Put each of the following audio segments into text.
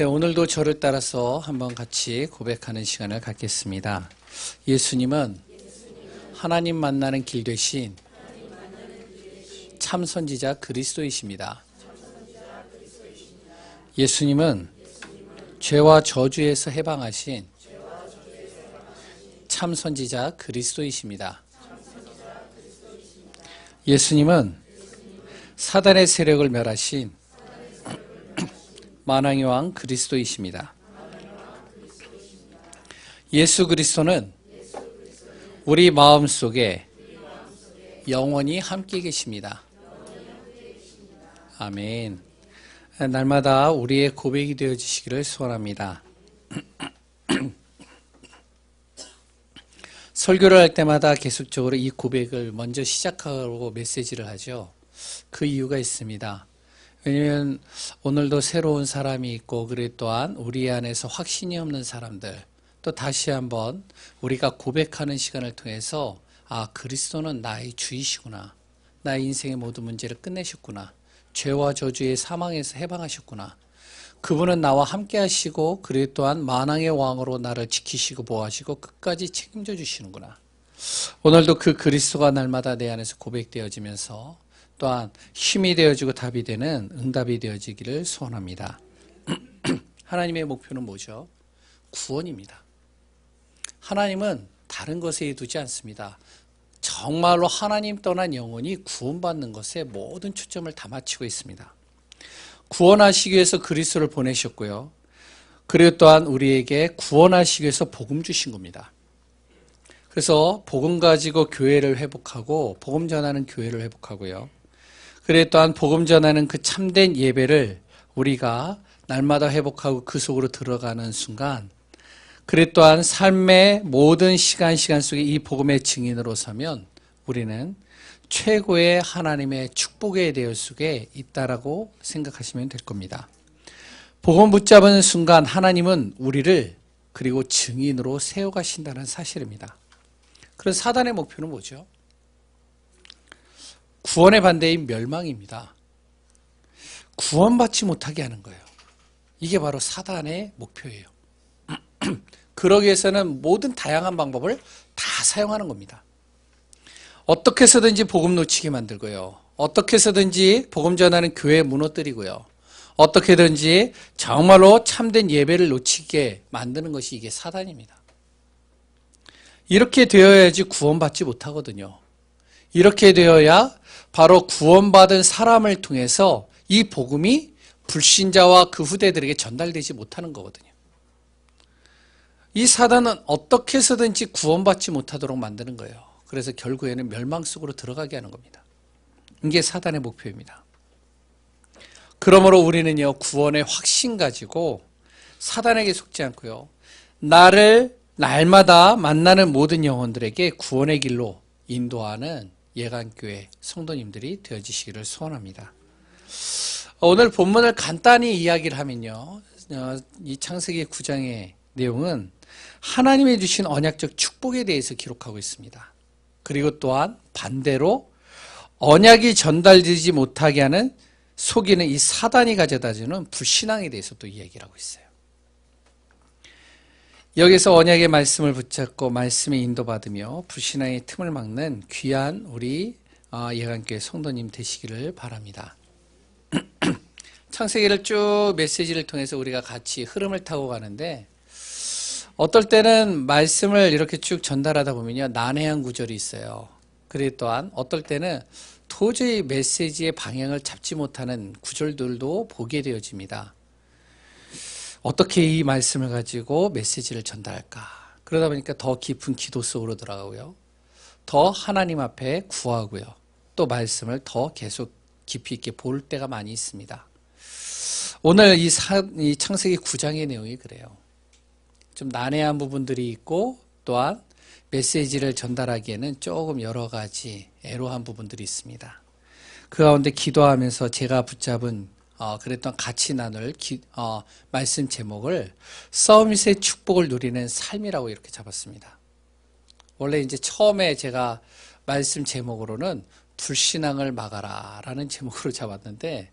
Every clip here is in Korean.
오늘도 저를 따라서 한번 같이 고백하는 시간을 갖겠습니다. 예수님은 하나님 만나는 길 되신 참 선지자 그리스도이십니다. 예수님은 죄와 저주에서 해방하신 참 선지자 그리스도이십니다. 예수님은 사단의 세력을 멸하신 만왕의 왕 그리스도이십니다. 예수 그리스도는 우리 마음속에 영원히 함께 계십니다. 아멘. 날마다 우리의 고백이 되어지시기를 소원합니다. 설교를 할 때마다 계속적으로 이 고백을 먼저 시작하고 메시지를 하죠. 그 이유가 있습니다. 왜냐하면 오늘도 새로운 사람이 있고 그리고 또한 우리 안에서 확신이 없는 사람들, 또 다시 한번 우리가 고백하는 시간을 통해서 그리스도는 나의 주이시구나, 나의 인생의 모든 문제를 끝내셨구나, 죄와 저주의 사망에서 해방하셨구나, 그분은 나와 함께 하시고 그리고 또한 만왕의 왕으로 나를 지키시고 보호하시고 끝까지 책임져 주시는구나. 오늘도 그 그리스도가 날마다 내 안에서 고백되어지면서 또한 힘이 되어지고 답이 되는 응답이 되어지기를 소원합니다. 하나님의 목표는 뭐죠? 구원입니다. 하나님은 다른 것에 두지 않습니다. 정말로 하나님 떠난 영혼이 구원받는 것에 모든 초점을 다 맞추고 있습니다. 구원하시기 위해서 그리스도를 보내셨고요. 그리고 또한 우리에게 구원하시기 위해서 복음 주신 겁니다. 그래서 복음 가지고 교회를 회복하고 복음 전하는 교회를 회복하고요. 그리고 또한 복음 전하는 그 참된 예배를 우리가 날마다 회복하고 그 속으로 들어가는 순간, 그리고 또한 삶의 모든 시간 속에 이 복음의 증인으로 서면 우리는 최고의 하나님의 축복의 대열 속에 있다라고 생각하시면 될 겁니다. 복음 붙잡은 순간 하나님은 우리를 그리고 증인으로 세워가신다는 사실입니다. 그래서 사단의 목표는 뭐죠? 구원의 반대인 멸망입니다. 구원받지 못하게 하는 거예요. 이게 바로 사단의 목표예요. 그러기 위해서는 모든 다양한 방법을 다 사용하는 겁니다. 어떻게 해서든지 복음 놓치게 만들고요. 어떻게 해서든지 복음 전하는 교회 무너뜨리고요. 어떻게든지 정말로 참된 예배를 놓치게 만드는 것이 이게 사단입니다. 이렇게 되어야지 구원받지 못하거든요. 이렇게 되어야 바로 구원받은 사람을 통해서 이 복음이 불신자와 그 후대들에게 전달되지 못하는 거거든요. 이 사단은 어떻게 해서든지 구원받지 못하도록 만드는 거예요. 그래서 결국에는 멸망 속으로 들어가게 하는 겁니다. 이게 사단의 목표입니다. 그러므로 우리는요, 구원의 확신 가지고 사단에게 속지 않고요, 나를 날마다 만나는 모든 영혼들에게 구원의 길로 인도하는 예간교회 성도님들이 되어지시기를 소원합니다. 오늘 본문을 간단히 이야기를 하면요, 이 창세기 9장의 내용은 하나님이 주신 언약적 축복에 대해서 기록하고 있습니다. 그리고 또한 반대로 언약이 전달되지 못하게 하는 속이는 이 사단이 가져다주는 불신앙에 대해서 또 이야기를 하고 있어요. 여기서 언약의 말씀을 붙잡고 말씀에 인도받으며 불신앙의 틈을 막는 귀한 우리 예간교회 성도님 되시기를 바랍니다. 창세기를 쭉 메시지를 통해서 우리가 같이 흐름을 타고 가는데, 어떨 때는 말씀을 이렇게 쭉 전달하다 보면요, 난해한 구절이 있어요. 그리고 또한 어떨 때는 도저히 메시지의 방향을 잡지 못하는 구절들도 보게 되어집니다. 어떻게 이 말씀을 가지고 메시지를 전달할까? 그러다 보니까 더 깊은 기도 속으로 들어가고요, 더 하나님 앞에 구하고요, 또 말씀을 더 계속 깊이 있게 볼 때가 많이 있습니다. 오늘 이 창세기 9장의 내용이 그래요. 좀 난해한 부분들이 있고 또한 메시지를 전달하기에는 조금 여러 가지 애로한 부분들이 있습니다. 그 가운데 기도하면서 제가 붙잡은 그랬던 같이 나눌 말씀 제목을 서밋의 축복을 누리는 삶이라고 이렇게 잡았습니다. 원래 이제 처음에 제가 말씀 제목으로는 불신앙을 막아라 라는 제목으로 잡았는데,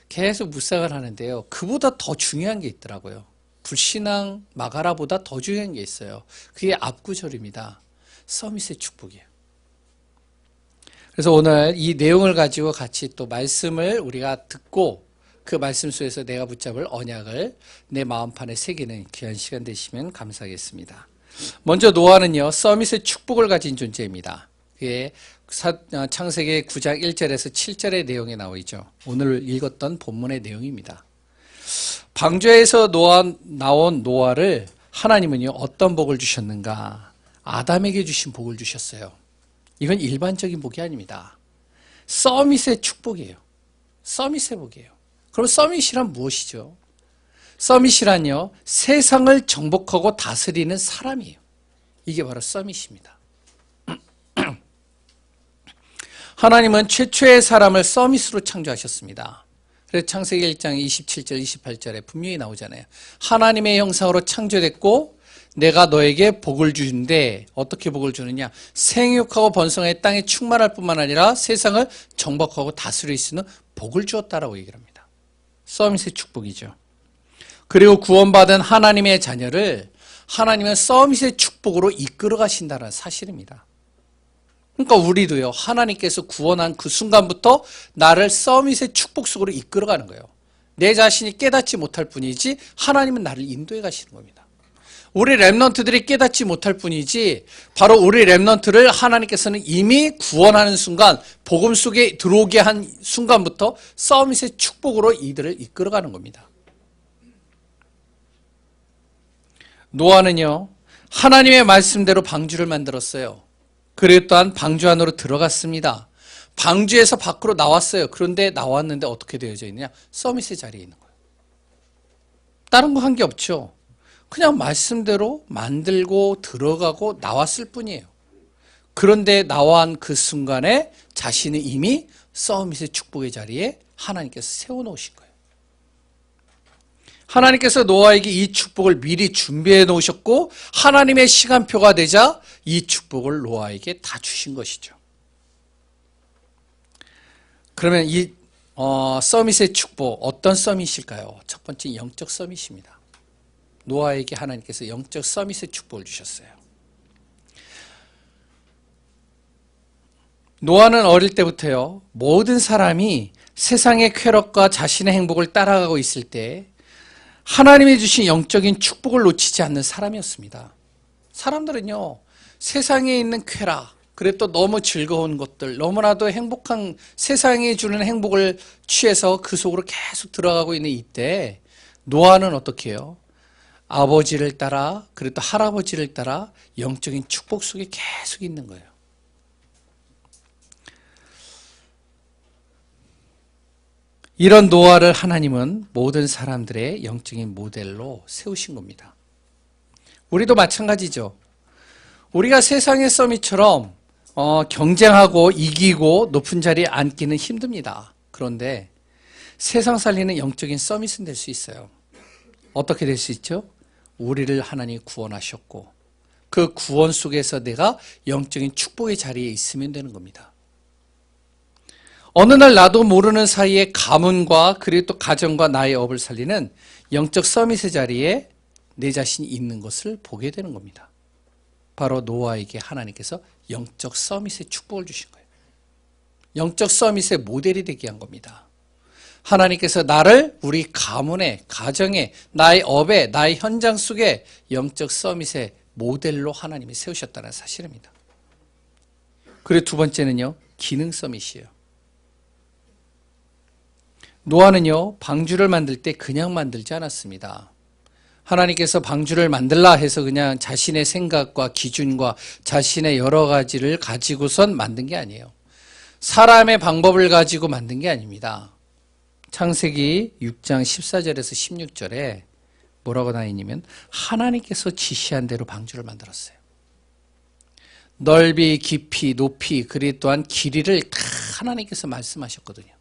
계속 묵상을 하는데요. 그보다 더 중요한 게 있더라고요. 불신앙 마가라보다 더 중요한 게 있어요. 그게 앞구절입니다. 서밋의 축복이에요. 그래서 오늘 이 내용을 가지고 같이 또 말씀을 우리가 듣고 그 말씀 속에서 내가 붙잡을 언약을 내 마음판에 새기는 귀한 시간 되시면 감사하겠습니다. 먼저 노아는요, 서밋의 축복을 가진 존재입니다. 그게 창세기 9장 1절에서 7절의 내용에 나와 있죠. 오늘 읽었던 본문의 내용입니다. 방주에서 나온 노아를 하나님은요, 어떤 복을 주셨는가? 아담에게 주신 복을 주셨어요. 이건 일반적인 복이 아닙니다. 서밋의 축복이에요. 서밋의 복이에요. 그럼 서밋이란 무엇이죠? 서밋이란요, 세상을 정복하고 다스리는 사람이에요. 이게 바로 서밋입니다. 하나님은 최초의 사람을 서밋으로 창조하셨습니다. 그래서 창세기 1장 27절, 28절에 분명히 나오잖아요. 하나님의 형상으로 창조됐고 내가 너에게 복을 주는데 어떻게 복을 주느냐? 생육하고 번성해 땅에 충만할 뿐만 아니라 세상을 정복하고 다스릴 수 있는 복을 주었다라고 얘기를 합니다. 서밋의 축복이죠. 그리고 구원받은 하나님의 자녀를 하나님은 서밋의 축복으로 이끌어 가신다는 사실입니다. 그러니까 우리도요, 하나님께서 구원한 그 순간부터 나를 서밋의 축복 속으로 이끌어 가는 거예요. 내 자신이 깨닫지 못할 뿐이지 하나님은 나를 인도해 가시는 겁니다. 우리 렘넌트들이 깨닫지 못할 뿐이지 바로 우리 렘넌트를 하나님께서는 이미 구원하는 순간, 복음 속에 들어오게 한 순간부터 서밋의 축복으로 이들을 이끌어 가는 겁니다. 노아는요, 하나님의 말씀대로 방주를 만들었어요. 그리고 또한 방주 안으로 들어갔습니다. 방주에서 밖으로 나왔어요. 그런데 나왔는데 어떻게 되어져 있느냐? 서밋의 자리에 있는 거예요. 다른 거 한 게 없죠. 그냥 말씀대로 만들고 들어가고 나왔을 뿐이에요. 그런데 나온 그 순간에 자신이 이미 서밋의 축복의 자리에 하나님께서 세워놓으신 거예요. 하나님께서 노아에게 이 축복을 미리 준비해 놓으셨고 하나님의 시간표가 되자 이 축복을 노아에게 다 주신 것이죠. 그러면 이 서밋의 축복, 어떤 서밋일까요? 첫 번째 영적 서밋입니다. 노아에게 하나님께서 영적 서밋의 축복을 주셨어요. 노아는 어릴 때부터요, 모든 사람이 세상의 쾌락과 자신의 행복을 따라가고 있을 때 하나님이 주신 영적인 축복을 놓치지 않는 사람이었습니다. 사람들은요, 세상에 있는 쾌락, 그리고 또 너무 즐거운 것들, 너무나도 행복한 세상이 주는 행복을 취해서 그 속으로 계속 들어가고 있는 이때 노아는 어떻게 해요? 아버지를 따라, 그리고 또 할아버지를 따라 영적인 축복 속에 계속 있는 거예요. 이런 노아를 하나님은 모든 사람들의 영적인 모델로 세우신 겁니다. 우리도 마찬가지죠. 우리가 세상의 서밋처럼 경쟁하고 이기고 높은 자리에 앉기는 힘듭니다. 그런데 세상 살리는 영적인 서밋은 될 수 있어요. 어떻게 될 수 있죠? 우리를 하나님이 구원하셨고 그 구원 속에서 내가 영적인 축복의 자리에 있으면 되는 겁니다. 어느 날 나도 모르는 사이에 가문과 그리고 또 가정과 나의 업을 살리는 영적 서밋의 자리에 내 자신이 있는 것을 보게 되는 겁니다. 바로 노아에게 하나님께서 영적 서밋의 축복을 주신 거예요. 영적 서밋의 모델이 되게 한 겁니다. 하나님께서 나를 우리 가문에, 가정에, 나의 업에, 나의 현장 속에 영적 서밋의 모델로 하나님이 세우셨다는 사실입니다. 그리고 두 번째는요, 기능 서밋이에요. 노아는요, 방주를 만들 때 그냥 만들지 않았습니다. 하나님께서 방주를 만들라 해서 그냥 자신의 생각과 기준과 자신의 여러 가지를 가지고선 만든 게 아니에요. 사람의 방법을 가지고 만든 게 아닙니다. 창세기 6장 14절에서 16절에 뭐라고 나와 있냐면 하나님께서 지시한 대로 방주를 만들었어요. 넓이, 깊이, 높이, 그리고 또한 길이를 다 하나님께서 말씀하셨거든요.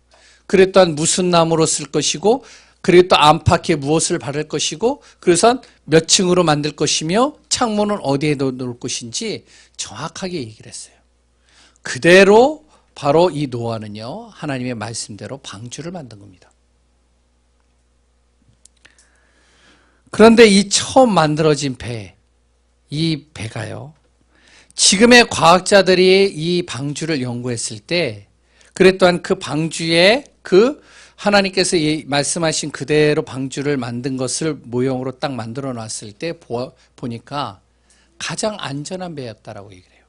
그리고 또한 무슨 나무로 쓸 것이고 그리고 또 안팎에 무엇을 바를 것이고 그래서 몇 층으로 만들 것이며 창문은 어디에 놓을 것인지 정확하게 얘기를 했어요. 그대로 바로 이 노아는요, 하나님의 말씀대로 방주를 만든 겁니다. 그런데 이 처음 만들어진 배, 이 배가요, 지금의 과학자들이 이 방주를 연구했을 때, 그래 또한 그 방주에 그 하나님께서 말씀하신 그대로 방주를 만든 것을 모형으로 딱 만들어 놨을 때 보니까 가장 안전한 배였다라고 얘기를 해요.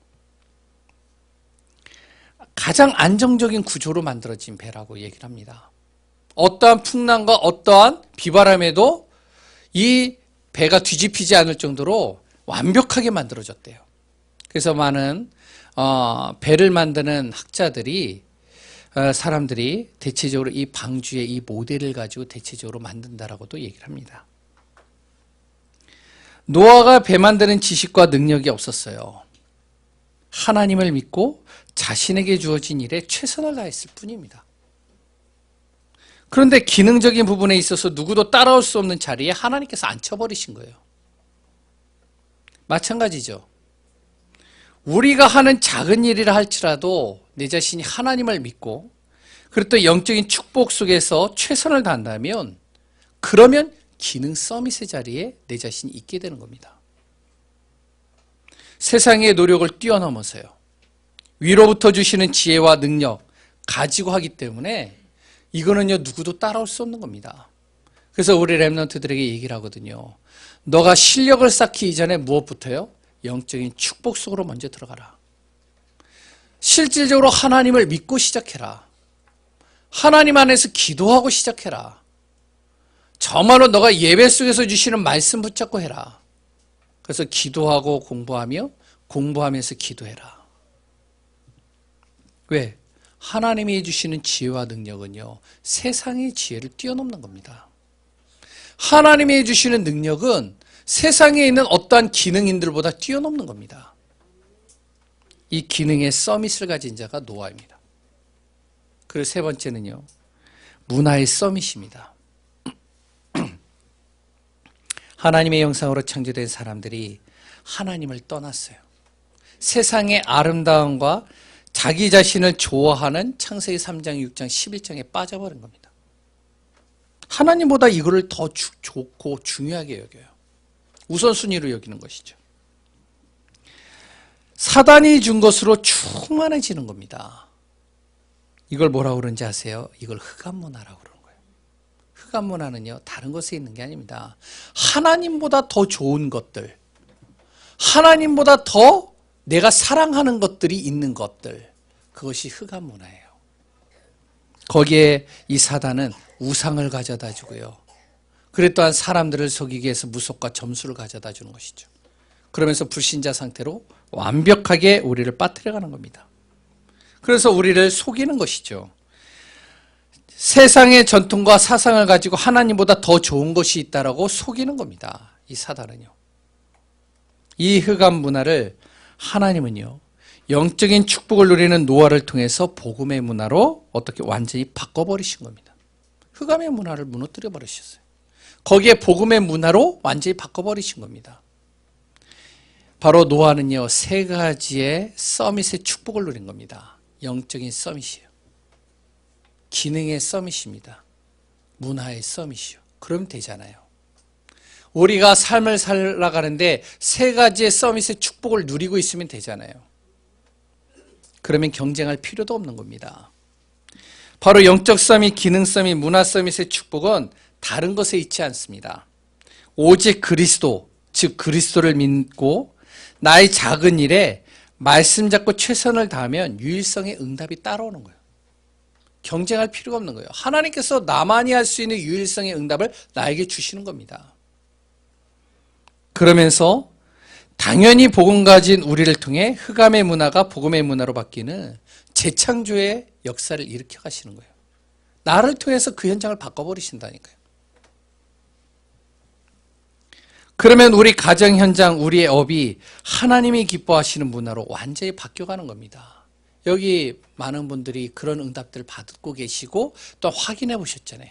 가장 안정적인 구조로 만들어진 배라고 얘기를 합니다. 어떠한 풍랑과 어떠한 비바람에도 이 배가 뒤집히지 않을 정도로 완벽하게 만들어졌대요. 그래서 많은 배를 만드는 학자들이 사람들이 대체적으로 이 방주의 이 모델을 가지고 대체적으로 만든다라고도 얘기를 합니다. 노아가 배 만드는 지식과 능력이 없었어요. 하나님을 믿고 자신에게 주어진 일에 최선을 다했을 뿐입니다. 그런데 기능적인 부분에 있어서 누구도 따라올 수 없는 자리에 하나님께서 앉혀버리신 거예요. 마찬가지죠. 우리가 하는 작은 일이라 할지라도 내 자신이 하나님을 믿고 그리고 또 영적인 축복 속에서 최선을 다한다면 그러면 기능 서밋의 자리에 내 자신이 있게 되는 겁니다. 세상의 노력을 뛰어넘어서요. 위로부터 주시는 지혜와 능력 가지고 하기 때문에 이거는요 누구도 따라올 수 없는 겁니다. 그래서 우리 랩런트들에게 얘기를 하거든요. 너가 실력을 쌓기 이전에 무엇부터요? 영적인 축복 속으로 먼저 들어가라. 실질적으로 하나님을 믿고 시작해라. 하나님 안에서 기도하고 시작해라. 정말로 너가 예배 속에서 주시는 말씀 붙잡고 해라. 그래서 기도하고 공부하며 공부하면서 기도해라. 왜? 하나님이 주시는 지혜와 능력은요 세상의 지혜를 뛰어넘는 겁니다. 하나님이 주시는 능력은 세상에 있는 어떠한 기능인들보다 뛰어넘는 겁니다. 이 기능의 서밋을 가진 자가 노아입니다. 그리고 세 번째는요 문화의 서밋입니다. 하나님의 형상으로 창조된 사람들이 하나님을 떠났어요. 세상의 아름다움과 자기 자신을 좋아하는 창세기 3장, 6장, 11장에 빠져버린 겁니다. 하나님보다 이거를 더 좋고 중요하게 여겨요. 우선순위로 여기는 것이죠. 사단이 준 것으로 충만해지는 겁니다. 이걸 뭐라고 그러는지 아세요? 이걸 흑암문화라고 그러는 거예요. 흑암문화는요 다른 것에 있는 게 아닙니다. 하나님보다 더 좋은 것들, 하나님보다 더 내가 사랑하는 것들이 있는 것들, 그것이 흑암문화예요. 거기에 이 사단은 우상을 가져다 주고요. 그래 또한 사람들을 속이기 위해서 무속과 점수를 가져다 주는 것이죠. 그러면서 불신자 상태로 완벽하게 우리를 빠뜨려가는 겁니다. 그래서 우리를 속이는 것이죠. 세상의 전통과 사상을 가지고 하나님보다 더 좋은 것이 있다라고 속이는 겁니다. 이 사단은요. 이 흑암 문화를 하나님은요 영적인 축복을 누리는 노아를 통해서 복음의 문화로 어떻게 완전히 바꿔버리신 겁니다. 흑암의 문화를 무너뜨려 버리셨어요. 거기에 복음의 문화로 완전히 바꿔버리신 겁니다. 바로 노아는요 세 가지의 서밋의 축복을 누린 겁니다. 영적인 서밋이요, 기능의 서밋입니다, 문화의 서밋이요. 그러면 되잖아요. 우리가 삶을 살아가는데 세 가지의 서밋의 축복을 누리고 있으면 되잖아요. 그러면 경쟁할 필요도 없는 겁니다. 바로 영적 서밋, 기능 서밋, 문화 서밋의 축복은 다른 것에 있지 않습니다. 오직 그리스도, 즉 그리스도를 믿고 나의 작은 일에 말씀 잡고 최선을 다하면 유일성의 응답이 따라오는 거예요. 경쟁할 필요가 없는 거예요. 하나님께서 나만이 할 수 있는 유일성의 응답을 나에게 주시는 겁니다. 그러면서 당연히 복음 가진 우리를 통해 흑암의 문화가 복음의 문화로 바뀌는 재창조의 역사를 일으켜 가시는 거예요. 나를 통해서 그 현장을 바꿔버리신다니까요. 그러면 우리 가정 현장, 우리의 업이 하나님이 기뻐하시는 문화로 완전히 바뀌어가는 겁니다. 여기 많은 분들이 그런 응답들을 받고 계시고 또 확인해 보셨잖아요.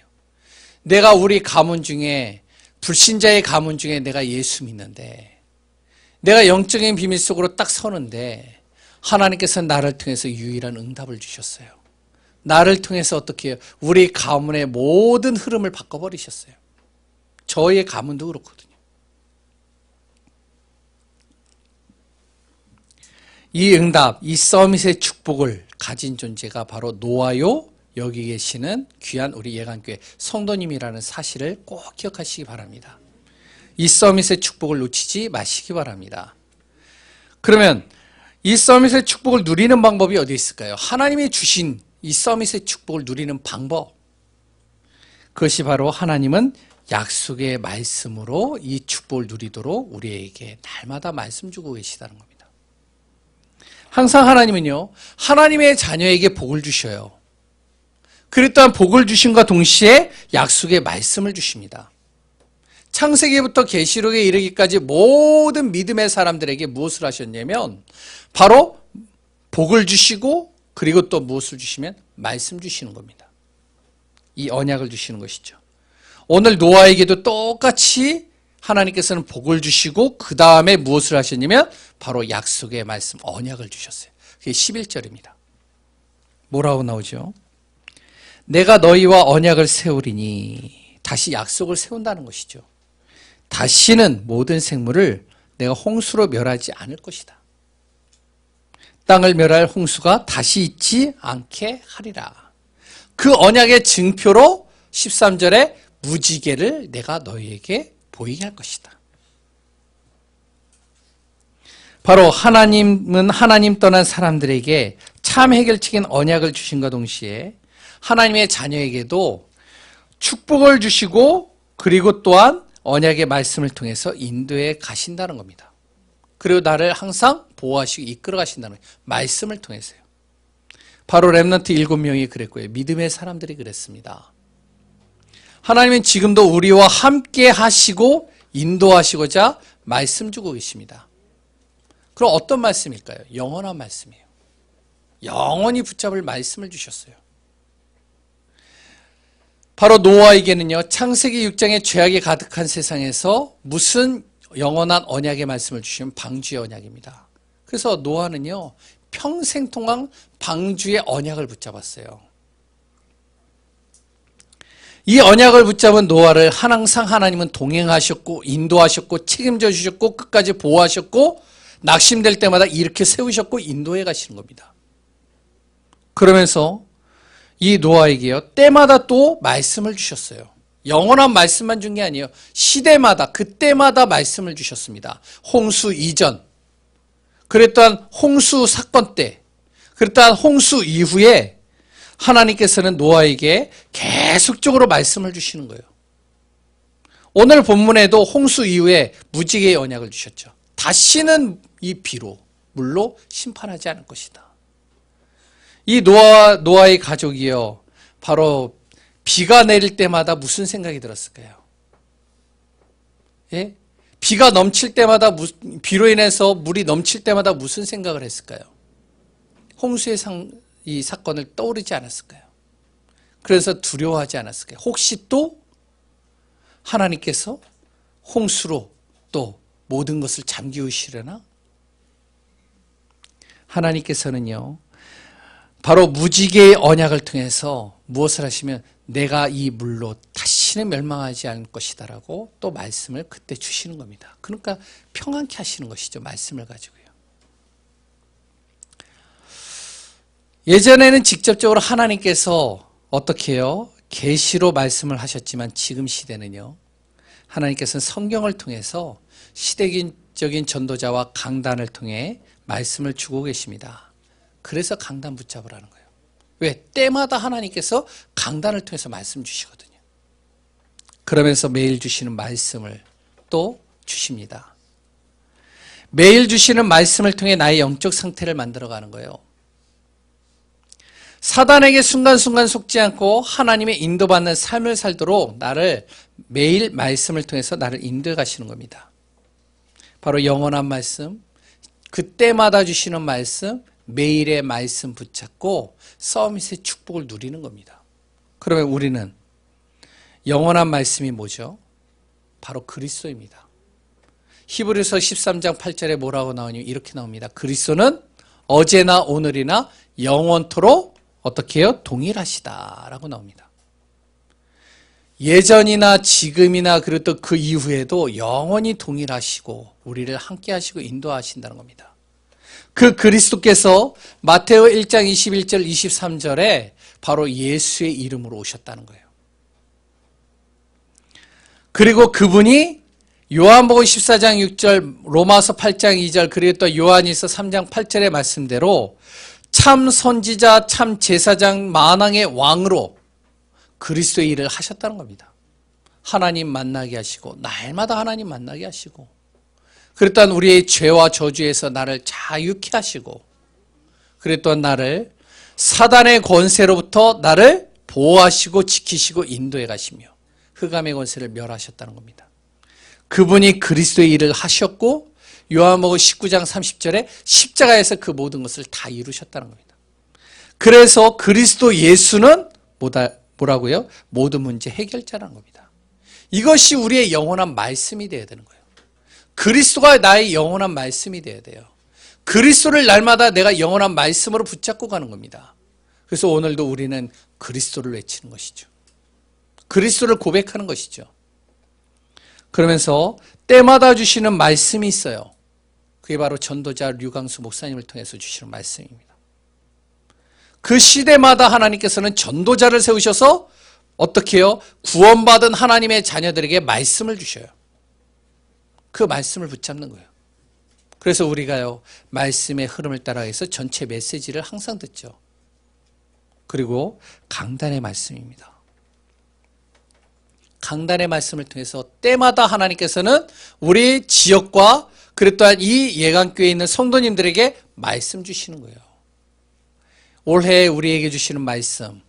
내가 우리 가문 중에 불신자의 가문 중에 내가 예수 믿는데 내가 영적인 비밀 속으로 딱 서는데 하나님께서 나를 통해서 유일한 응답을 주셨어요. 나를 통해서 어떻게 해요? 우리 가문의 모든 흐름을 바꿔버리셨어요. 저의 가문도 그렇거든요. 이 응답, 이 서밋의 축복을 가진 존재가 바로 노아요, 여기 계시는 귀한 우리 예강교회 성도님이라는 사실을 꼭 기억하시기 바랍니다. 이 서밋의 축복을 놓치지 마시기 바랍니다. 그러면 이 서밋의 축복을 누리는 방법이 어디 있을까요? 하나님이 주신 이 서밋의 축복을 누리는 방법, 그것이 바로 하나님은 약속의 말씀으로 이 축복을 누리도록 우리에게 날마다 말씀 주고 계시다는 겁니다. 항상 하나님은요, 하나님의 자녀에게 복을 주셔요. 그리고 또한 복을 주심과 동시에 약속의 말씀을 주십니다. 창세기부터 계시록에 이르기까지 모든 믿음의 사람들에게 무엇을 하셨냐면 바로 복을 주시고 그리고 또 무엇을 주시면 말씀 주시는 겁니다. 이 언약을 주시는 것이죠. 오늘 노아에게도 똑같이 하나님께서는 복을 주시고 그 다음에 무엇을 하셨냐면 바로 약속의 말씀, 언약을 주셨어요. 그게 11절입니다. 뭐라고 나오죠? 내가 너희와 언약을 세우리니, 다시 약속을 세운다는 것이죠. 다시는 모든 생물을 내가 홍수로 멸하지 않을 것이다. 땅을 멸할 홍수가 다시 있지 않게 하리라. 그 언약의 증표로 13절에 무지개를 내가 너희에게 보이게 할 것이다. 바로 하나님은 하나님 떠난 사람들에게 참 해결책인 언약을 주신과 동시에 하나님의 자녀에게도 축복을 주시고 그리고 또한 언약의 말씀을 통해서 인도해 가신다는 겁니다. 그리고 나를 항상 보호하시고 이끌어 가신다는 거예요. 말씀을 통해서요. 바로 렘넌트 7명이 그랬고요. 믿음의 사람들이 그랬습니다. 하나님은 지금도 우리와 함께 하시고 인도하시고자 말씀 주고 계십니다. 그럼 어떤 말씀일까요? 영원한 말씀이에요. 영원히 붙잡을 말씀을 주셨어요. 바로 노아에게는요, 창세기 6장의 죄악이 가득한 세상에서 무슨 영원한 언약의 말씀을 주시면 방주의 언약입니다. 그래서 노아는요, 평생 동안 방주의 언약을 붙잡았어요. 이 언약을 붙잡은 노아를 항상 하나님은 동행하셨고 인도하셨고 책임져 주셨고 끝까지 보호하셨고 낙심될 때마다 이렇게 세우셨고 인도해 가시는 겁니다. 그러면서 이 노아에게요, 때마다 또 말씀을 주셨어요. 영원한 말씀만 준 게 아니에요. 시대마다 그때마다 말씀을 주셨습니다. 홍수 이전, 그랬던 홍수 사건 때, 그랬던 홍수 이후에 하나님께서는 노아에게 계속적으로 말씀을 주시는 거예요. 오늘 본문에도 홍수 이후에 무지개의 언약을 주셨죠. 다시는 이 비로, 물로 심판하지 않을 것이다. 이 노아의 가족이요, 바로 비가 내릴 때마다 무슨 생각이 들었을까요? 예? 비가 넘칠 때마다, 비로 인해서 물이 넘칠 때마다 무슨 생각을 했을까요? 홍수의 이 사건을 떠오르지 않았을까요? 그래서 두려워하지 않았을까요? 혹시 또 하나님께서 홍수로 또 모든 것을 잠기우시려나? 하나님께서는요, 바로 무지개의 언약을 통해서 무엇을 하시면 내가 이 물로 다시는 멸망하지 않을 것이다 라고 또 말씀을 그때 주시는 겁니다. 그러니까 평안케 하시는 것이죠. 말씀을 가지고요. 예전에는 직접적으로 하나님께서 어떻게 해요? 계시로 말씀을 하셨지만 지금 시대는요, 하나님께서는 성경을 통해서 시대적인 전도자와 강단을 통해 말씀을 주고 계십니다. 그래서 강단 붙잡으라는 거예요. 왜? 때마다 하나님께서 강단을 통해서 말씀 주시거든요. 그러면서 매일 주시는 말씀을 또 주십니다. 매일 주시는 말씀을 통해 나의 영적 상태를 만들어가는 거예요. 사단에게 순간순간 속지 않고 하나님의 인도받는 삶을 살도록 나를 매일 말씀을 통해서 나를 인도해 가시는 겁니다. 바로 영원한 말씀, 그때마다 주시는 말씀, 매일의 말씀 붙잡고 서밋의 축복을 누리는 겁니다. 그러면 우리는 영원한 말씀이 뭐죠? 바로 그리스도입니다. 히브리서 13장 8절에 뭐라고 나오냐면 이렇게 나옵니다. 그리스도는 어제나 오늘이나 영원토록 어떻게 해요? 동일하시다 라고 나옵니다. 예전이나 지금이나 그리고 또 그 이후에도 영원히 동일하시고 우리를 함께 하시고 인도하신다는 겁니다. 그 그리스도께서 마테오 1장 21절 23절에 바로 예수의 이름으로 오셨다는 거예요. 그리고 그분이 요한복음 14장 6절, 로마서 8장 2절, 그리고 또 요한일서 3장 8절의 말씀대로 참 선지자, 참 제사장, 만왕의 왕으로 그리스도의 일을 하셨다는 겁니다. 하나님 만나게 하시고 날마다 하나님 만나게 하시고 그랬던 우리의 죄와 저주에서 나를 자유케 하시고 그랬던 나를 사단의 권세로부터 나를 보호하시고 지키시고 인도해 가시며 흑암의 권세를 멸하셨다는 겁니다. 그분이 그리스도의 일을 하셨고 요한복음 19장 30절에 십자가에서 그 모든 것을 다 이루셨다는 겁니다. 그래서 그리스도 예수는 뭐라고요? 모든 문제 해결자라는 겁니다. 이것이 우리의 영원한 말씀이 되어야 되는 거예요. 그리스도가 나의 영원한 말씀이 되어야 돼요. 그리스도를 날마다 내가 영원한 말씀으로 붙잡고 가는 겁니다. 그래서 오늘도 우리는 그리스도를 외치는 것이죠. 그리스도를 고백하는 것이죠. 그러면서 때마다 주시는 말씀이 있어요. 그게 바로 전도자 류광수 목사님을 통해서 주시는 말씀입니다. 그 시대마다 하나님께서는 전도자를 세우셔서 어떻게 해요? 구원받은 하나님의 자녀들에게 말씀을 주셔요. 그 말씀을 붙잡는 거예요. 그래서 우리가요, 말씀의 흐름을 따라해서 전체 메시지를 항상 듣죠. 그리고 강단의 말씀입니다. 강단의 말씀을 통해서 때마다 하나님께서는 우리 지역과 그리고 또한 이 예강교회에 있는 성도님들에게 말씀 주시는 거예요. 올해 우리에게 주시는 말씀,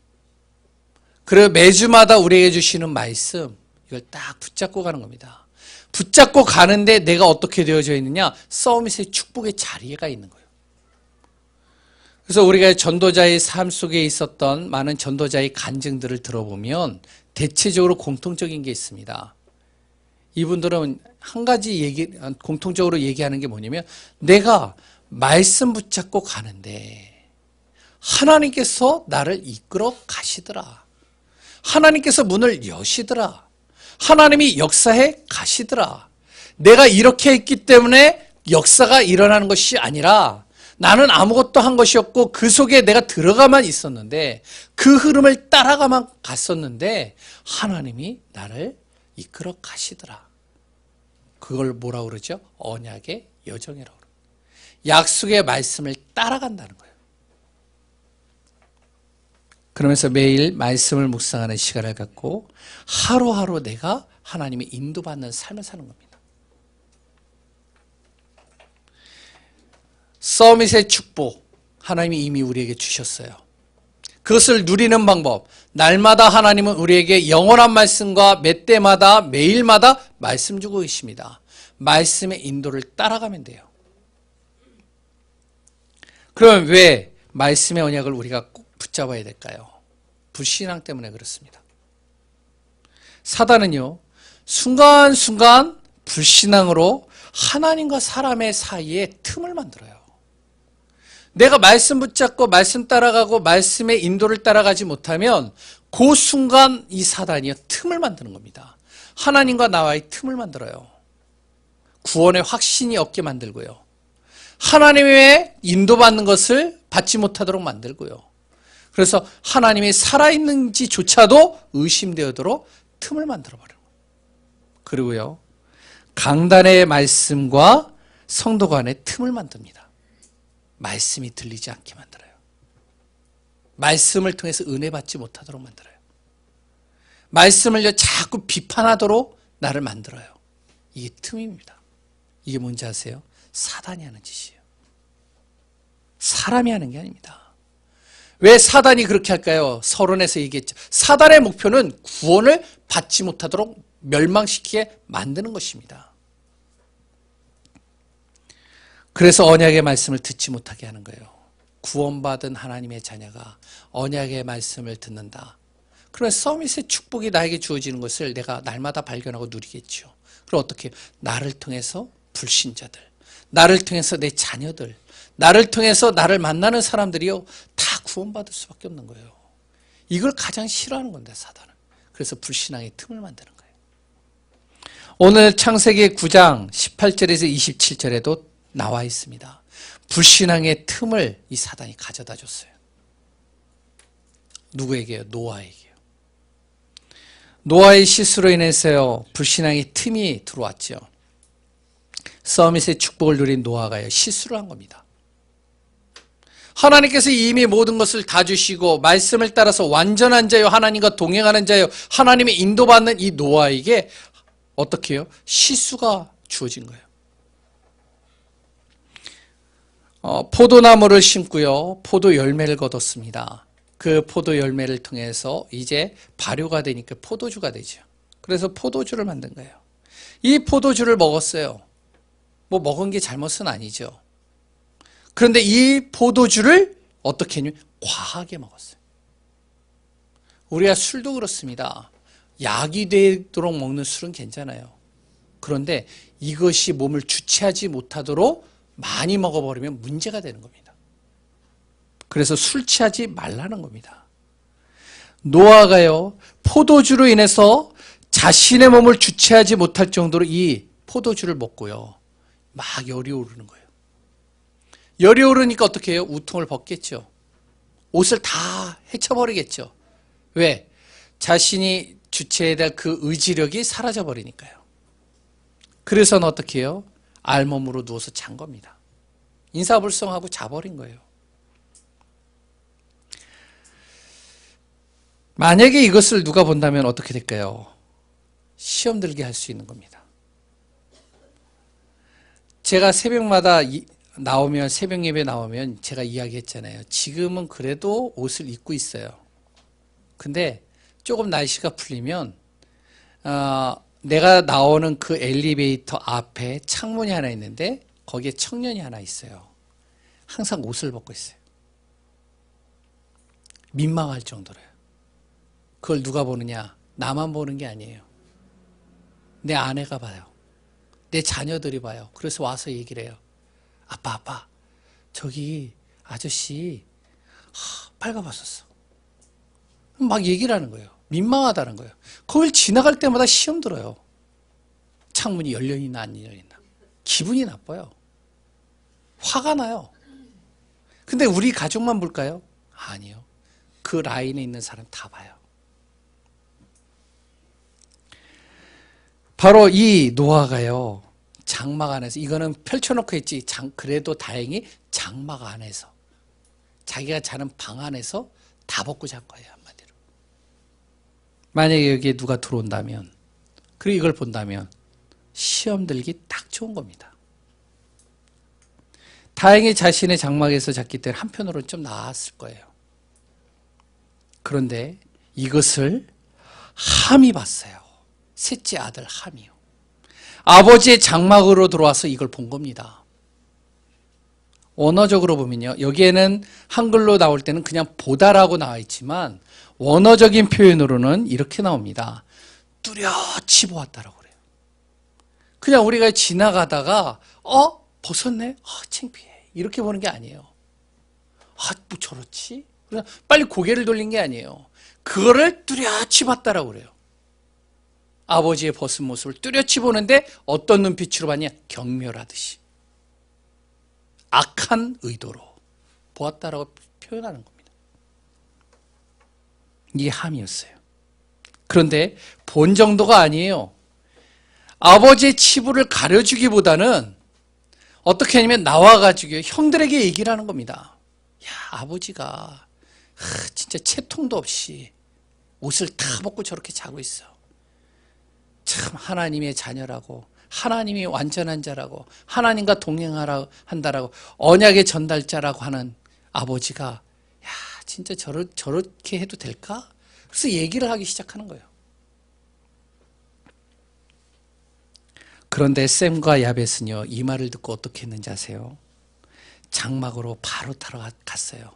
그리고 매주마다 우리에게 주시는 말씀, 이걸 딱 붙잡고 가는 겁니다. 붙잡고 가는데 내가 어떻게 되어져 있느냐? 서밋의 축복의 자리가 있는 거예요. 그래서 우리가 전도자의 삶 속에 있었던 많은 전도자의 간증들을 들어보면 대체적으로 공통적인 게 있습니다. 이분들은 한 가지 공통적으로 얘기하는 게 뭐냐면 내가 말씀 붙잡고 가는데 하나님께서 나를 이끌어 가시더라. 하나님께서 문을 여시더라. 하나님이 역사해 가시더라. 내가 이렇게 했기 때문에 역사가 일어나는 것이 아니라 나는 아무것도 한 것이 없고 그 속에 내가 들어가만 있었는데 그 흐름을 따라가만 갔었는데 하나님이 나를 이끌어 가시더라. 그걸 뭐라고 그러죠? 언약의 여정이라고 그래요. 약속의 말씀을 따라간다는 거예요. 그러면서 매일 말씀을 묵상하는 시간을 갖고 하루하루 내가 하나님의 인도받는 삶을 사는 겁니다. 서밋의 축복, 하나님이 이미 우리에게 주셨어요. 그것을 누리는 방법, 날마다 하나님은 우리에게 영원한 말씀과 몇 때마다 매일마다 말씀 주고 계십니다. 말씀의 인도를 따라가면 돼요. 그럼 왜 말씀의 언약을 우리가 꼭 붙잡아야 될까요? 불신앙 때문에 그렇습니다. 사단은요, 순간순간 불신앙으로 하나님과 사람의 사이에 틈을 만들어요. 내가 말씀 붙잡고 말씀 따라가고 말씀의 인도를 따라가지 못하면 그 순간 이 사단이요, 틈을 만드는 겁니다. 하나님과 나와의 틈을 만들어요. 구원의 확신이 없게 만들고요. 하나님의 인도받는 것을 받지 못하도록 만들고요. 그래서 하나님이 살아있는지조차도 의심되도록 틈을 만들어버려요. 그리고요, 강단의 말씀과 성도 간의 틈을 만듭니다. 말씀이 들리지 않게 만들어요. 말씀을 통해서 은혜 받지 못하도록 만들어요. 말씀을 자꾸 비판하도록 나를 만들어요. 이게 틈입니다. 이게 뭔지 아세요? 사단이 하는 짓이에요. 사람이 하는 게 아닙니다. 왜 사단이 그렇게 할까요? 서론에서 얘기했죠. 사단의 목표는 구원을 받지 못하도록 멸망시키게 만드는 것입니다. 그래서 언약의 말씀을 듣지 못하게 하는 거예요. 구원받은 하나님의 자녀가 언약의 말씀을 듣는다. 그러면 서밋의 축복이 나에게 주어지는 것을 내가 날마다 발견하고 누리겠죠. 그럼 어떻게? 나를 통해서 불신자들, 나를 통해서 내 자녀들, 나를 통해서 나를 만나는 사람들이요, 다 구원받을 수밖에 없는 거예요. 이걸 가장 싫어하는 건데, 사단은. 그래서 불신앙의 틈을 만드는 거예요. 오늘 창세기 9장 18절에서 27절에도 나와 있습니다. 불신앙의 틈을 이 사단이 가져다 줬어요. 누구에게요? 노아에게요. 노아의 실수로 인해서요, 불신앙의 틈이 들어왔죠. 서밋의 축복을 누린 노아가요, 실수를 한 겁니다. 하나님께서 이미 모든 것을 다 주시고 말씀을 따라서 완전한 자요, 하나님과 동행하는 자요, 하나님의 인도받는 이 노아에게 어떻게 해요? 실수가 주어진 거예요. 포도나무를 심고요, 포도 열매를 거뒀습니다. 그 포도 열매를 통해서 이제 발효가 되니까 포도주가 되죠. 그래서 포도주를 만든 거예요. 이 포도주를 먹었어요. 뭐 먹은 게 잘못은 아니죠. 그런데 이 포도주를 어떻게 했냐면 과하게 먹었어요. 우리가 술도 그렇습니다. 약이 되도록 먹는 술은 괜찮아요. 그런데 이것이 몸을 주체하지 못하도록 많이 먹어버리면 문제가 되는 겁니다. 그래서 술 취하지 말라는 겁니다. 노아가요, 포도주로 인해서 자신의 몸을 주체하지 못할 정도로 이 포도주를 먹고요, 막 열이 오르는 거예요. 열이 오르니까 어떻게 해요? 우통을 벗겠죠. 옷을 다 헤쳐버리겠죠. 왜? 자신이 주체해야 될 그 의지력이 사라져버리니까요. 그래서는 어떻게 해요? 알몸으로 누워서 잔 겁니다. 인사불성하고 자버린 거예요. 만약에 이것을 누가 본다면 어떻게 될까요? 시험 들게 할 수 있는 겁니다. 제가 새벽마다 나오면, 새벽 예배 나오면 제가 이야기했잖아요. 지금은 그래도 옷을 입고 있어요. 근데 조금 날씨가 풀리면 내가 나오는 그 엘리베이터 앞에 창문이 하나 있는데 거기에 청년이 하나 있어요. 항상 옷을 벗고 있어요. 민망할 정도로요. 그걸 누가 보느냐? 나만 보는 게 아니에요. 내 아내가 봐요. 내 자녀들이 봐요. 그래서 와서 얘기를 해요. 아빠, 저기 아저씨 빨가봤었어. 막 얘기를 하는 거예요. 민망하다는 거예요. 그걸 지나갈 때마다 시험 들어요. 창문이 열려있나 안 열려있나. 기분이 나빠요. 화가 나요. 근데 우리 가족만 볼까요? 아니요. 그 라인에 있는 사람 다 봐요. 바로 이 노아가요, 장막 안에서, 이거는 펼쳐놓고 했지, 그래도 다행히 장막 안에서, 자기가 자는 방 안에서 다 벗고 잔 거예요, 한마디로. 만약에 여기에 누가 들어온다면, 그리고 이걸 본다면 시험 들기 딱 좋은 겁니다. 다행히 자신의 장막에서 잤기 때문에 한편으로는 좀 나았을 거예요. 그런데 이것을 함이 봤어요. 셋째 아들 함이요. 아버지의 장막으로 들어와서 이걸 본 겁니다. 원어적으로 보면요, 여기에는 한글로 나올 때는 그냥 보다라고 나와 있지만 원어적인 표현으로는 이렇게 나옵니다. 뚜렷이 보았다라고 그래요. 그냥 우리가 지나가다가 벗었네? 창피해. 이렇게 보는 게 아니에요. 뭐 저렇지? 그냥 빨리 고개를 돌린 게 아니에요. 그거를 뚜렷이 봤다라고 그래요. 아버지의 벗은 모습을 뚜렷이 보는데 어떤 눈빛으로 봤냐? 경멸하듯이. 악한 의도로 보았다라고 표현하는 겁니다. 이게 함이었어요. 그런데 본 정도가 아니에요. 아버지의 치부를 가려주기보다는 어떻게 하냐면 나와가지고 형들에게 얘기를 하는 겁니다. 야, 아버지가 진짜 채통도 없이 옷을 다 벗고 저렇게 자고 있어. 참 하나님의 자녀라고, 하나님이 완전한 자라고, 하나님과 동행하라 한다라고, 언약의 전달자라고 하는 아버지가 야, 진짜 저렇게 해도 될까? 그래서 얘기를 하기 시작하는 거예요. 그런데 셈과 야벳은요, 이 말을 듣고 어떻게 했는지 아세요? 장막으로 바로 들어갔어요.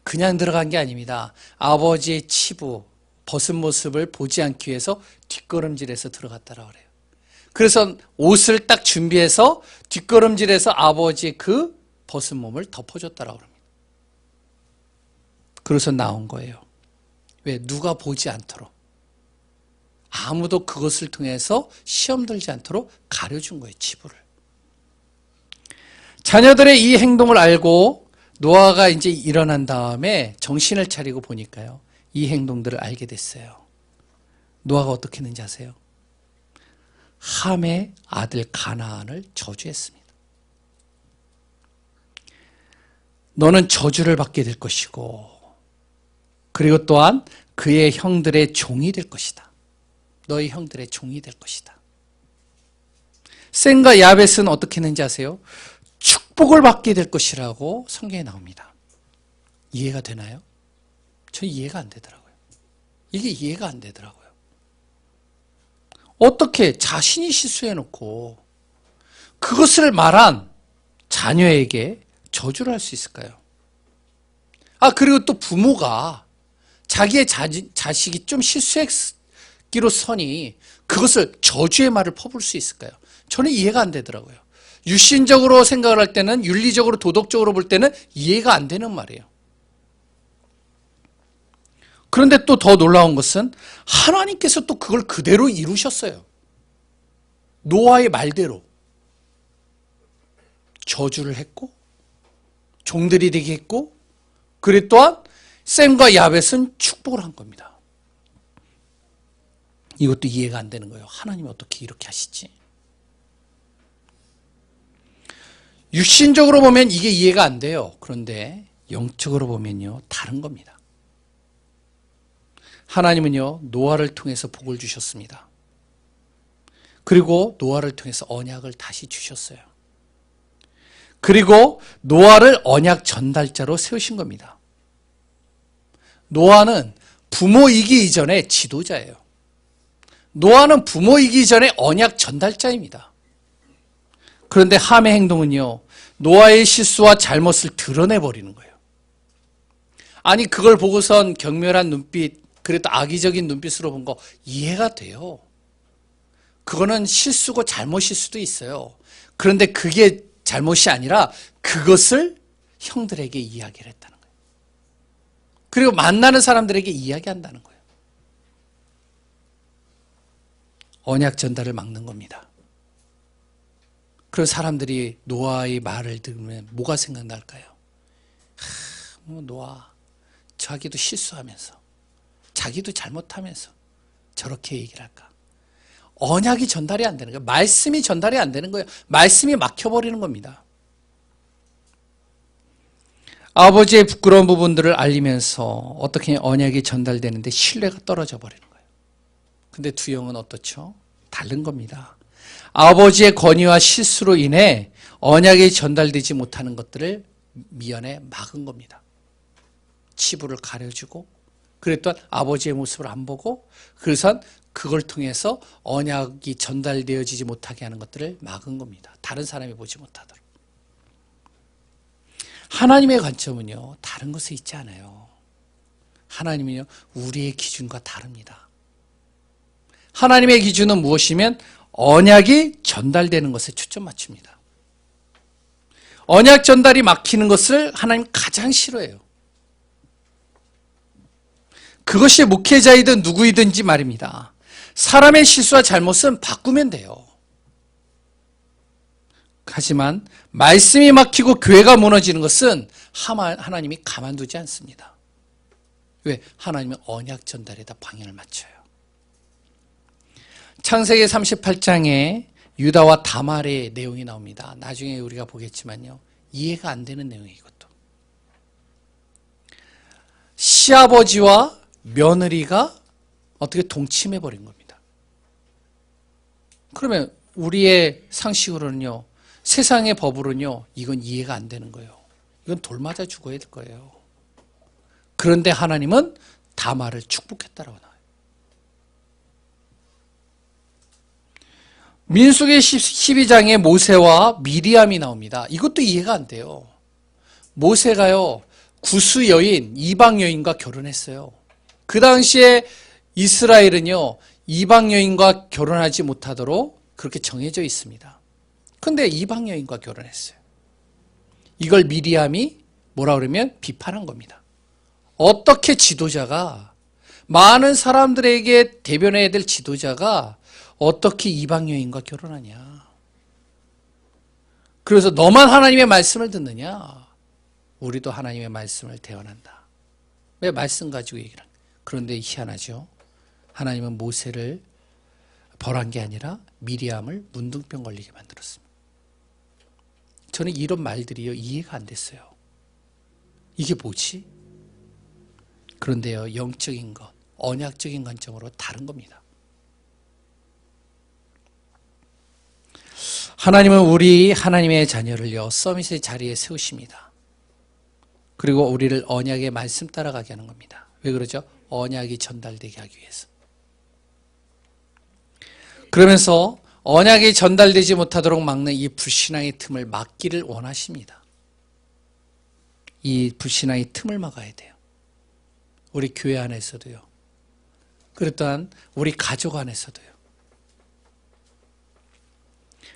그냥 들어간 게 아닙니다. 아버지의 치부, 벗은 모습을 보지 않기 위해서 뒷걸음질해서 들어갔다라고 그래요. 그래서 옷을 딱 준비해서 뒷걸음질해서 아버지의 그 벗은 몸을 덮어줬다라고 합니다. 그래서 나온 거예요. 왜? 누가 보지 않도록. 아무도 그것을 통해서 시험 들지 않도록 가려준 거예요, 치부를. 자녀들의 이 행동을 알고 노아가 이제 일어난 다음에 정신을 차리고 보니까요, 이 행동들을 알게 됐어요. 노아가 어떻게 했는지 아세요? 함의 아들 가나안을 저주했습니다. 너는 저주를 받게 될 것이고, 그리고 또한 그의 형들의 종이 될 것이다. 너희 형들의 종이 될 것이다. 셈과 야벳은 어떻게 했는지 아세요? 축복을 받게 될 것이라고 성경에 나옵니다. 이해가 되나요? 저 이해가 안 되더라고요. 이게 이해가 안 되더라고요. 어떻게 자신이 실수해놓고 그것을 말한 자녀에게 저주를 할 수 있을까요? 그리고 또 부모가 자기의 자식이 좀 실수했기로서니 그것을 저주의 말을 퍼부을 수 있을까요? 저는 이해가 안 되더라고요. 육신적으로 생각을 할 때는, 윤리적으로 도덕적으로 볼 때는 이해가 안 되는 말이에요. 그런데 또 더 놀라운 것은 하나님께서 또 그걸 그대로 이루셨어요. 노아의 말대로 저주를 했고 종들이 되게 했고, 그리고 또한 셈과 야벳은 축복을 한 겁니다. 이것도 이해가 안 되는 거예요. 하나님이 어떻게 이렇게 하시지? 육신적으로 보면 이게 이해가 안 돼요. 그런데 영적으로 보면요, 다른 겁니다. 하나님은요, 노아를 통해서 복을 주셨습니다. 그리고 노아를 통해서 언약을 다시 주셨어요. 그리고 노아를 언약 전달자로 세우신 겁니다. 노아는 부모이기 이전에 지도자예요. 노아는 부모이기 전에 언약 전달자입니다. 그런데 함의 행동은요, 노아의 실수와 잘못을 드러내버리는 거예요. 아니, 그걸 보고선 경멸한 눈빛, 그래도 악의적인 눈빛으로 본 거 이해가 돼요. 그거는 실수고 잘못일 수도 있어요. 그런데 그게 잘못이 아니라 그것을 형들에게 이야기를 했다는 거예요. 그리고 만나는 사람들에게 이야기한다는 거예요. 언약 전달을 막는 겁니다. 그리고 사람들이 노아의 말을 들으면 뭐가 생각날까요? 노아, 자기도 실수하면서, 자기도 잘못하면서 저렇게 얘기를 할까? 언약이 전달이 안 되는 거예요. 말씀이 전달이 안 되는 거예요. 말씀이 막혀버리는 겁니다. 아버지의 부끄러운 부분들을 알리면서 어떻게 언약이 전달되는데 신뢰가 떨어져 버리는 거예요. 근데 두 형은 어떻죠? 다른 겁니다. 아버지의 권위와 실수로 인해 언약이 전달되지 못하는 것들을 미연에 막은 겁니다. 치부를 가려주고, 그랬던 아버지의 모습을 안 보고, 그래서 그걸 통해서 언약이 전달되어지지 못하게 하는 것들을 막은 겁니다. 다른 사람이 보지 못하도록. 하나님의 관점은요, 다른 것에 있지 않아요. 하나님은요, 우리의 기준과 다릅니다. 하나님의 기준은 무엇이면 언약이 전달되는 것에 초점 맞춥니다. 언약 전달이 막히는 것을 하나님 가장 싫어해요. 그것이 목회자이든 누구이든지 말입니다. 사람의 실수와 잘못은 바꾸면 돼요. 하지만 말씀이 막히고 교회가 무너지는 것은 하나님이 가만두지 않습니다. 왜? 하나님은 언약 전달에다 방향을 맞춰요. 창세기 38장에 유다와 다말의 내용이 나옵니다. 나중에 우리가 보겠지만요, 이해가 안 되는 내용이에요. 이것도. 시아버지와 며느리가 어떻게 동침해버린 겁니다. 그러면 우리의 상식으로는요, 세상의 법으로는요, 이건 이해가 안 되는 거예요. 이건 돌 맞아 죽어야 될 거예요. 그런데 하나님은 다말을 축복했다라고 나와요. 민수기 12장에 모세와 미리암이 나옵니다. 이것도 이해가 안 돼요. 모세가요, 구수 여인, 이방 여인과 결혼했어요. 그 당시에 이스라엘은요, 이방 여인과 결혼하지 못하도록 그렇게 정해져 있습니다. 근데 이방 여인과 결혼했어요. 이걸 미리암이 뭐라 그러면 비판한 겁니다. 어떻게 지도자가 많은 사람들에게 대변해야 될 지도자가 어떻게 이방 여인과 결혼하냐? 그래서 너만 하나님의 말씀을 듣느냐? 우리도 하나님의 말씀을 대언한다. 왜 말씀 가지고 얘기를 합니까? 그런데 희한하죠. 하나님은 모세를 벌한 게 아니라 미리암을 문둥병 걸리게 만들었습니다. 저는 이런 말들이요 이해가 안 됐어요. 이게 뭐지? 그런데요 영적인 것, 언약적인 관점으로 다른 겁니다. 하나님은 우리 하나님의 자녀를요 서밋의 자리에 세우십니다. 그리고 우리를 언약의 말씀 따라가게 하는 겁니다. 왜 그러죠? 언약이 전달되게 하기 위해서. 그러면서 언약이 전달되지 못하도록 막는 이 불신앙의 틈을 막기를 원하십니다. 이 불신앙의 틈을 막아야 돼요. 우리 교회 안에서도요. 그리고 또한 우리 가족 안에서도요.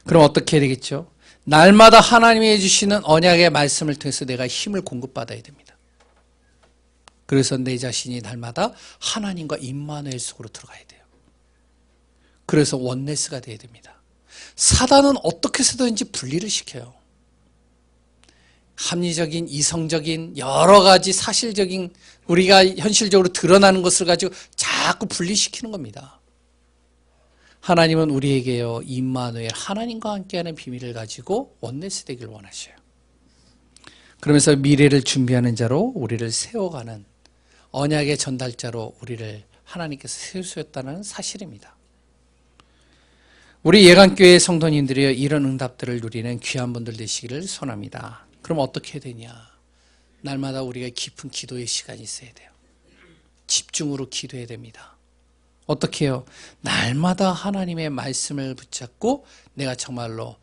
그럼 어떻게 해야 되겠죠? 날마다 하나님이 해주시는 언약의 말씀을 통해서 내가 힘을 공급받아야 됩니다. 그래서 내 자신이 날마다 하나님과 임마누엘 속으로 들어가야 돼요. 그래서 원네스가 돼야 됩니다. 사단은 어떻게 해서든지 분리를 시켜요. 합리적인, 이성적인, 여러 가지 사실적인 우리가 현실적으로 드러나는 것을 가지고 자꾸 분리시키는 겁니다. 하나님은 우리에게요 임마누엘 하나님과 함께하는 비밀을 가지고 원네스 되길 원하셔요. 그러면서 미래를 준비하는 자로 우리를 세워가는 언약의 전달자로 우리를 하나님께서 세우셨다는 사실입니다. 우리 예강교회 성도님들이요 이런 응답들을 누리는 귀한 분들 되시기를 소원합니다. 그럼 어떻게 해야 되냐? 날마다 우리가 깊은 기도의 시간이 있어야 돼요. 집중으로 기도해야 됩니다. 어떻게 해요? 날마다 하나님의 말씀을 붙잡고 내가 정말로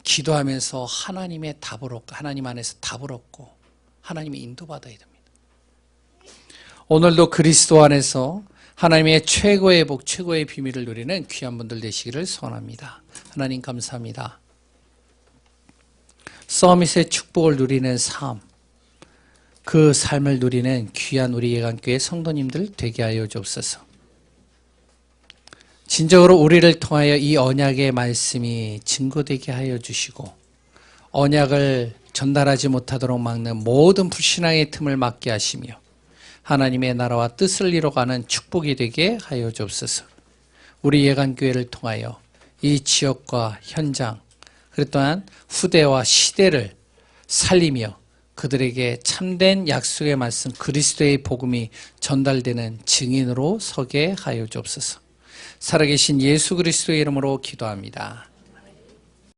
기도하면서 하나님의 답을 얻고 하나님 안에서 답을 얻고 하나님의 인도받아야 됩니다. 오늘도 그리스도 안에서 하나님의 최고의 복, 최고의 비밀을 누리는 귀한 분들 되시기를 소원합니다. 하나님 감사합니다. 서밋의 축복을 누리는 삶, 그 삶을 누리는 귀한 우리 예강교회 성도님들 되게 하여 주옵소서. 진정으로 우리를 통하여 이 언약의 말씀이 증거되게 하여 주시고 언약을 전달하지 못하도록 막는 모든 불신앙의 틈을 막게 하시며 하나님의 나라와 뜻을 이뤄가는 축복이 되게 하여 주옵소서. 우리 예강교회를 통하여 이 지역과 현장 그리고 또한 후대와 시대를 살리며 그들에게 참된 약속의 말씀 그리스도의 복음이 전달되는 증인으로 서게 하여 주옵소서. 살아계신 예수 그리스도의 이름으로 기도합니다.